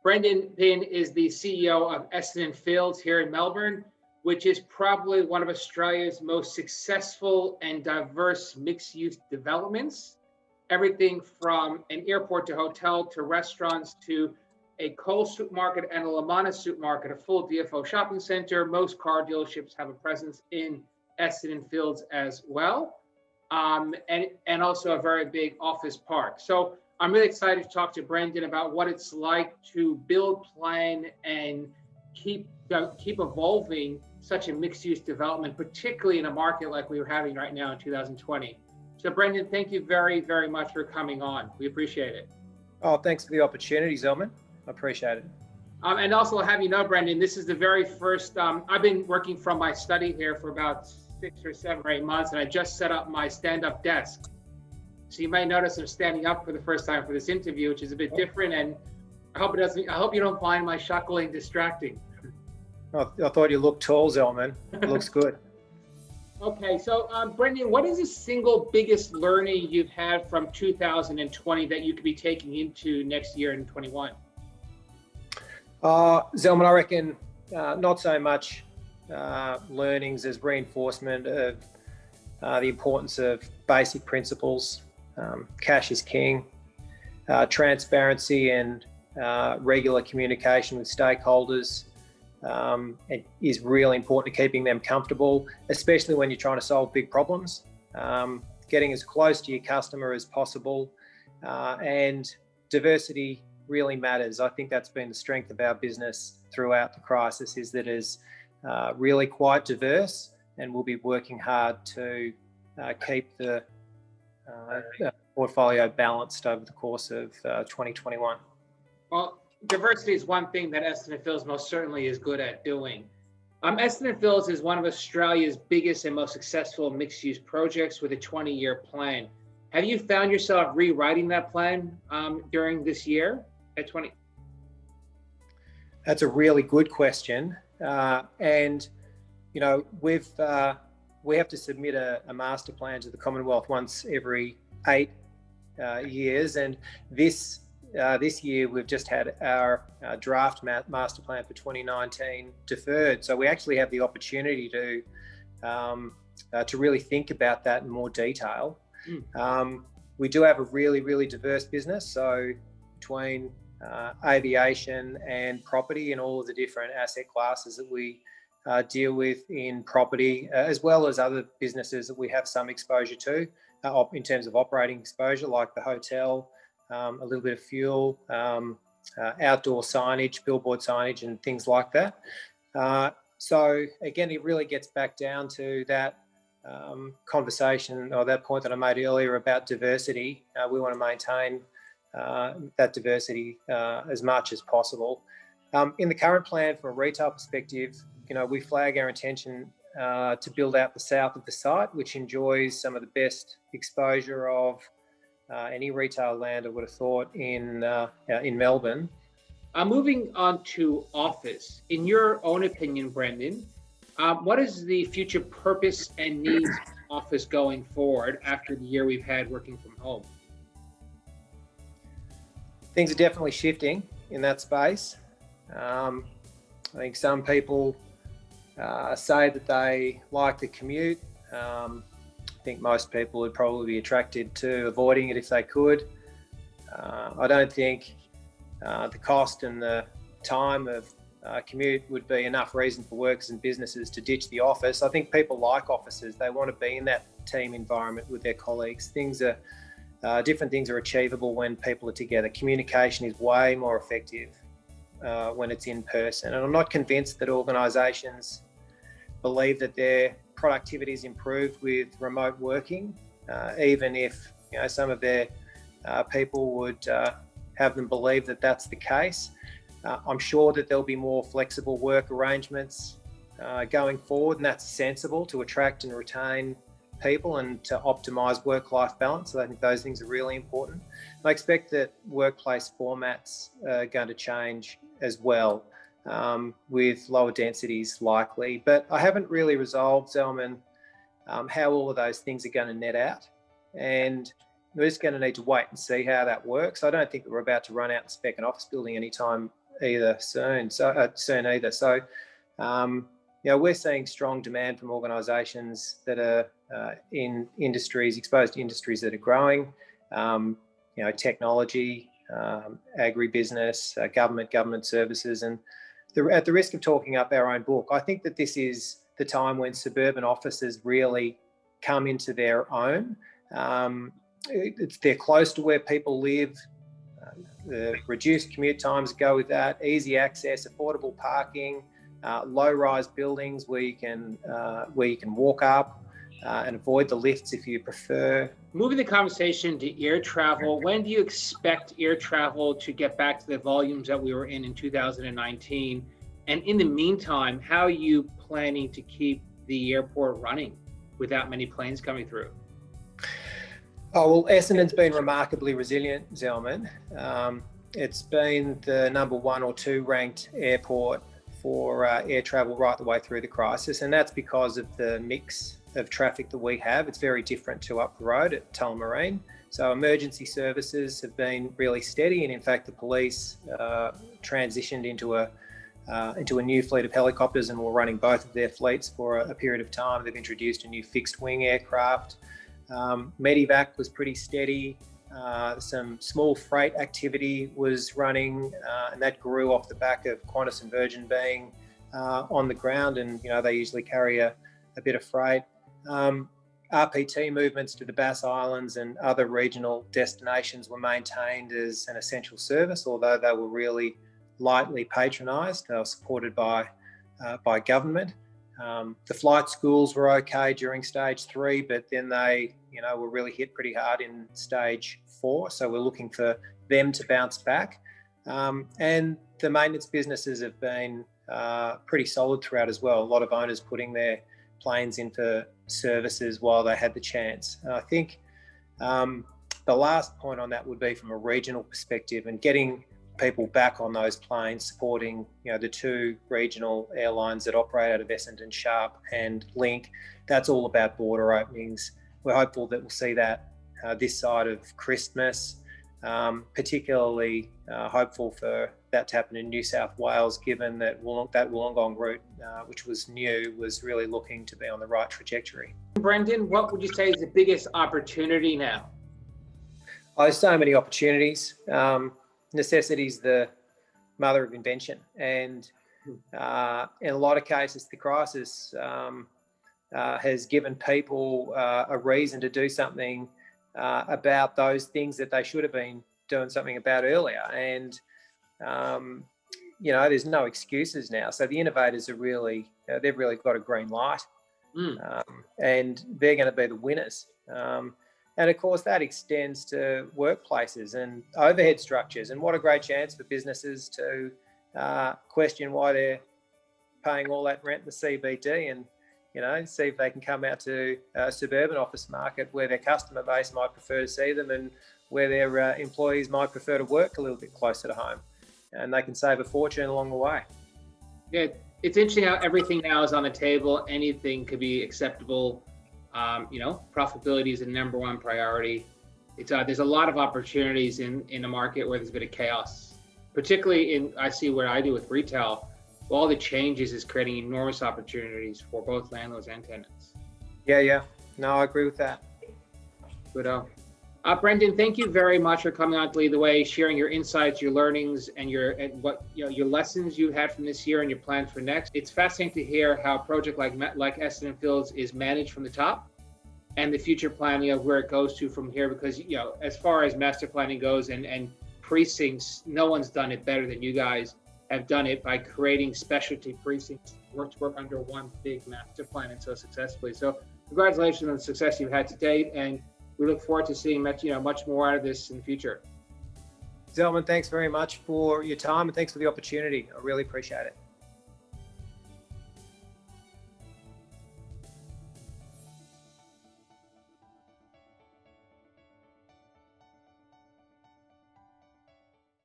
Brendan Pinn is the CEO of Essendon Fields here in Melbourne, which is probably one of Australia's most successful and diverse mixed-use developments. Everything from an airport to hotel to restaurants to a Coles supermarket and a Lamanas supermarket, a full DFO shopping center. Most car dealerships have a presence in Essendon Fields as well, and also a very big office park. So I'm really excited to talk to Brendan about what it's like to build, plan, and keep evolving such a mixed-use development, particularly in a market like we were having right now in 2020. So Brendan, thank you very, very much for coming on. We appreciate it. Oh, thanks for the opportunity, Zelman. I appreciate it. And also have you know, Brendan, this is the very first, I've been working from my study here for about 6 or 7 or 8 months, and I just set up my stand-up desk. So you might notice I'm standing up for the first time for this interview, which is a bit different, and I hope you don't find my shuckling distracting. I thought you looked tall, Zelman. It looks good. Okay, so Brendan, what is the single biggest learning you've had from 2020 that you could be taking into next year in 21? Zelman, I reckon not so much learnings as reinforcement of the importance of basic principles. Cash is king. Transparency and regular communication with stakeholders it is really important to keeping them comfortable, especially when you're trying to solve big problems. Getting as close to your customer as possible, and diversity really matters. I think that's been the strength of our business throughout the crisis, is that it is really quite diverse, and we'll be working hard to keep the portfolio balanced over the course of 2021. Well, diversity is one thing that Essendon Fields most certainly is good at doing. Essendon Fields is one of Australia's biggest and most successful mixed-use projects with a 20-year plan. Have you found yourself rewriting that plan during this year at 20? That's a really good question. And, you know, we have to submit a master plan to the Commonwealth once every 8 years. And this year we've just had our draft master plan for 2019 deferred. So we actually have the opportunity to really think about that in more detail. We do have a really, really diverse business. So between aviation and property and all of the different asset classes that we deal with in property, as well as other businesses that we have some exposure to in terms of operating exposure, like the hotel, a little bit of fuel, outdoor signage, billboard signage, and things like that. So again, it really gets back down to that conversation, or that point that I made earlier about diversity. We want to maintain that diversity as much as possible. In the current plan, from a retail perspective, you know, we flag our intention to build out the south of the site, which enjoys some of the best exposure of any retail land, I would have thought, in Melbourne. Moving on to office. In your own opinion, Brendan, what is the future purpose and needs of office going forward after the year we've had working from home? Things are definitely shifting in that space. I think some people say that they like the commute. I think most people would probably be attracted to avoiding it if they could. I don't think the cost and the time of commute would be enough reason for workers and businesses to ditch the office. I think people like offices. They want to be in that team environment with their colleagues. Different things are achievable when people are together. Communication is way more effective when it's in person. And I'm not convinced that organisations believe that their productivity is improved with remote working, even if, you know, some of their people would have them believe that that's the case. I'm sure that there'll be more flexible work arrangements going forward, and that's sensible to attract and retain people and to optimise work-life balance. So I think those things are really important. I expect that workplace formats are going to change as well, with lower densities likely. But I haven't really resolved, Zelman, how all of those things are going to net out. And we're just going to need to wait and see how that works. I don't think that we're about to run out and spec an office building anytime either soon. Soon either. So, we're seeing strong demand from organisations that are in industries, exposed to industries that are growing. Technology, agribusiness, government services, and at the risk of talking up our own book, I think that this is the time when suburban offices really come into their own. They're close to where people live. The reduced commute times go with that. Easy access, affordable parking, low-rise buildings where you can walk up and avoid the lifts if you prefer. Moving the conversation to air travel, when do you expect air travel to get back to the volumes that we were in 2019? And in the meantime, how are you planning to keep the airport running without many planes coming through? Oh, well, Essendon's been remarkably resilient, Zelman. It's been the number 1 or 2 ranked airport for air travel right the way through the crisis, and that's because of the mix of traffic that we have. It's very different to up the road at Tullamarine. So emergency services have been really steady, and in fact the police transitioned into a new fleet of helicopters, and were running both of their fleets for a period of time. They've introduced a new fixed wing aircraft. Medivac was pretty steady. Some small freight activity was running, and that grew off the back of Qantas and Virgin being on the ground, and they usually carry a bit of freight. RPT movements to the Bass Islands and other regional destinations were maintained as an essential service, although they were really lightly patronised. They were supported by government. The flight schools were okay during stage 3, but then they, were really hit pretty hard in stage 4. So we're looking for them to bounce back. And the maintenance businesses have been pretty solid throughout as well. A lot of owners putting their planes in for services while they had the chance. And I think the last point on that would be from a regional perspective, and getting people back on those planes, supporting the 2 regional airlines that operate out of Essendon, Sharp and Link. That's all about border openings. We're hopeful that we'll see that this side of Christmas, particularly hopeful for that to happen in New South Wales, given that that Wollongong route, which was new, was really looking to be on the right trajectory. Brendan, what would you say is the biggest opportunity now? Oh, there's so many opportunities. Necessity is the mother of invention, and in a lot of cases the crisis has given people a reason to do something about those things that they should have been doing something about earlier. And there's no excuses now, so the innovators are really they've really got a green light, and they're going to be the winners. And of course, that extends to workplaces and overhead structures. And what a great chance for businesses to question why they're paying all that rent in the CBD, and see if they can come out to a suburban office market where their customer base might prefer to see them, and where their employees might prefer to work a little bit closer to home, and they can save a fortune along the way. Yeah, it's interesting how everything now is on the table. Anything could be acceptable. Profitability is the number 1 priority. There's a lot of opportunities in a market where there's a bit of chaos, particularly I see what I do with retail. All the changes is creating enormous opportunities for both landlords and tenants. Yeah. No, I agree with that. Good. Brendan, thank you very much for coming on to Lead the Way, sharing your insights, your learnings, and your lessons you had from this year and your plans for next. It's fascinating to hear how a project like Essendon Fields is managed from the top, and the future planning of where it goes to from here. Because as far as master planning goes and precincts, no one's done it better than you guys have done it by creating specialty precincts to work under one big master plan, and so successfully. So congratulations on the success you've had to date, and we look forward to seeing much more out of this in the future. Zelman, thanks very much for your time, and thanks for the opportunity. I really appreciate it.